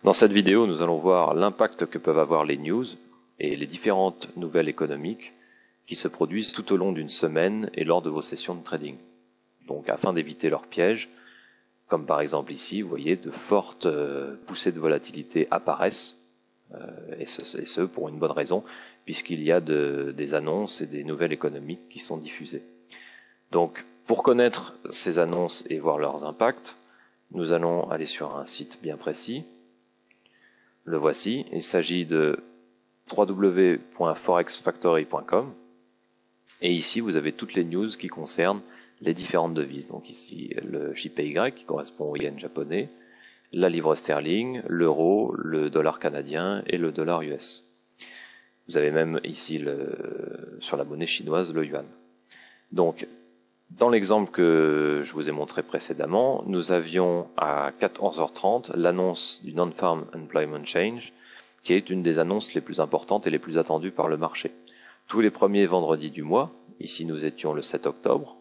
Dans cette vidéo, nous allons voir l'impact que peuvent avoir les news et les différentes nouvelles économiques qui se produisent tout au long d'une semaine et lors de vos sessions de trading. Donc afin d'éviter leurs pièges, comme par exemple ici, vous voyez, de fortes poussées de volatilité apparaissent, et ce pour une bonne raison, puisqu'il y a des annonces et des nouvelles économiques qui sont diffusées. Donc pour connaître ces annonces et voir leurs impacts, nous allons aller sur un site bien précis. Le voici, il s'agit de www.forexfactory.com et ici vous avez toutes les news qui concernent les différentes devises. Donc ici le JPY qui correspond au yen japonais, la livre sterling, l'euro, le dollar canadien et le dollar US. Vous avez même ici sur la monnaie chinoise le yuan. Donc dans l'exemple que je vous ai montré précédemment, nous avions à 14h30 l'annonce du Non-Farm Employment Change, qui est une des annonces les plus importantes et les plus attendues par le marché. Tous les premiers vendredis du mois, ici nous étions le 7 octobre,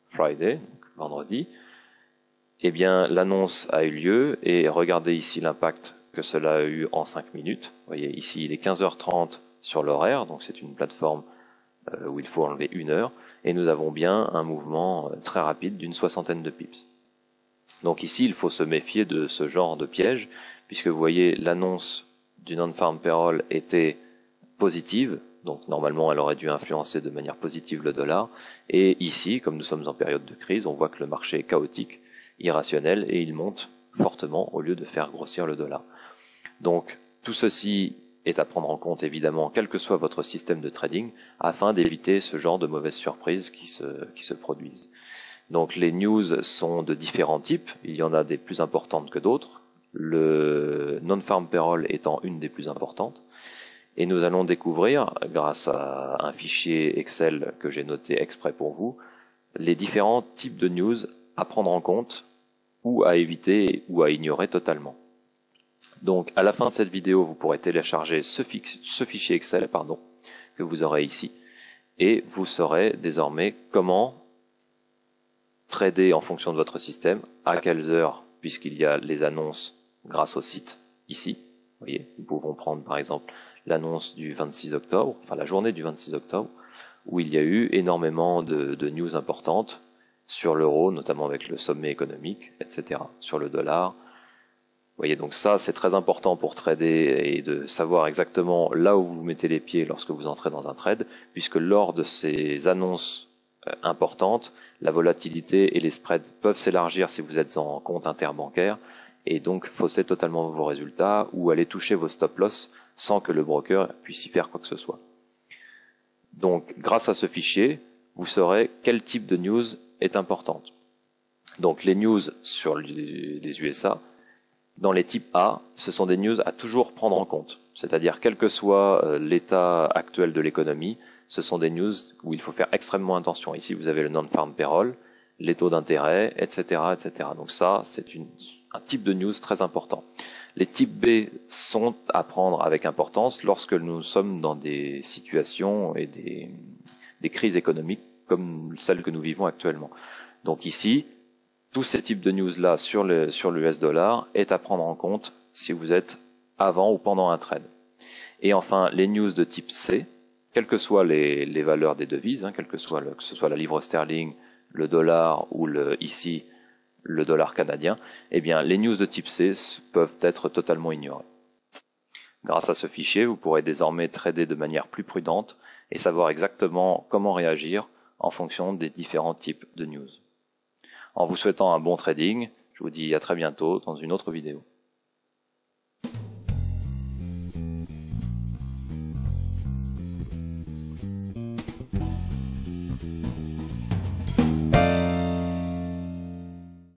Friday, donc vendredi, eh bien l'annonce a eu lieu et regardez ici l'impact que cela a eu en 5 minutes. Vous voyez ici il est 15h30 sur l'horaire, donc c'est une plateforme où il faut enlever 1 heure, et nous avons bien un mouvement très rapide d'une 60aine de pips. Donc ici, il faut se méfier de ce genre de piège, puisque vous voyez, l'annonce du non-farm payroll était positive, donc normalement elle aurait dû influencer de manière positive le dollar, et ici, comme nous sommes en période de crise, on voit que le marché est chaotique, irrationnel, et il monte fortement au lieu de faire grossir le dollar. Donc tout ceci est à prendre en compte évidemment quel que soit votre système de trading afin d'éviter ce genre de mauvaises surprises qui se produisent. Donc les news sont de différents types, il y en a des plus importantes que d'autres, le non-farm payroll étant une des plus importantes, et nous allons découvrir, grâce à un fichier Excel que j'ai noté exprès pour vous, les différents types de news à prendre en compte ou à éviter ou à ignorer totalement. Donc à la fin de cette vidéo, vous pourrez télécharger ce fichier Excel que vous aurez ici, et vous saurez désormais comment trader en fonction de votre système, à quelles heures, puisqu'il y a les annonces grâce au site ici. Vous voyez, nous pouvons prendre par exemple l'annonce du 26 octobre, enfin la journée du 26 octobre, où il y a eu énormément de news importantes sur l'euro, notamment avec le sommet économique, etc., sur le dollar. Vous voyez, donc ça, c'est très important pour trader et de savoir exactement là où vous mettez les pieds lorsque vous entrez dans un trade, puisque lors de ces annonces importantes, la volatilité et les spreads peuvent s'élargir si vous êtes en compte interbancaire, et donc fausser totalement vos résultats ou aller toucher vos stop-loss sans que le broker puisse y faire quoi que ce soit. Donc, grâce à ce fichier, vous saurez quel type de news est importante. Donc, les news sur les USA, dans les types A, ce sont des news à toujours prendre en compte. C'est-à-dire, quel que soit l'état actuel de l'économie, ce sont des news où il faut faire extrêmement attention. Ici, vous avez le non-farm payroll, les taux d'intérêt, etc., etc. Donc ça, c'est un type de news très important. Les types B sont à prendre avec importance lorsque nous sommes dans des situations et des crises économiques comme celles que nous vivons actuellement. Donc ici, tous ces types de news-là sur l'US dollar est à prendre en compte si vous êtes avant ou pendant un trade. Et enfin, les news de type C, quelles que soient les valeurs des devises, quel que ce soit la livre sterling, le dollar ou ici le dollar canadien, eh bien les news de type C peuvent être totalement ignorées. Grâce à ce fichier, vous pourrez désormais trader de manière plus prudente et savoir exactement comment réagir en fonction des différents types de news. En vous souhaitant un bon trading, je vous dis à très bientôt dans une autre vidéo.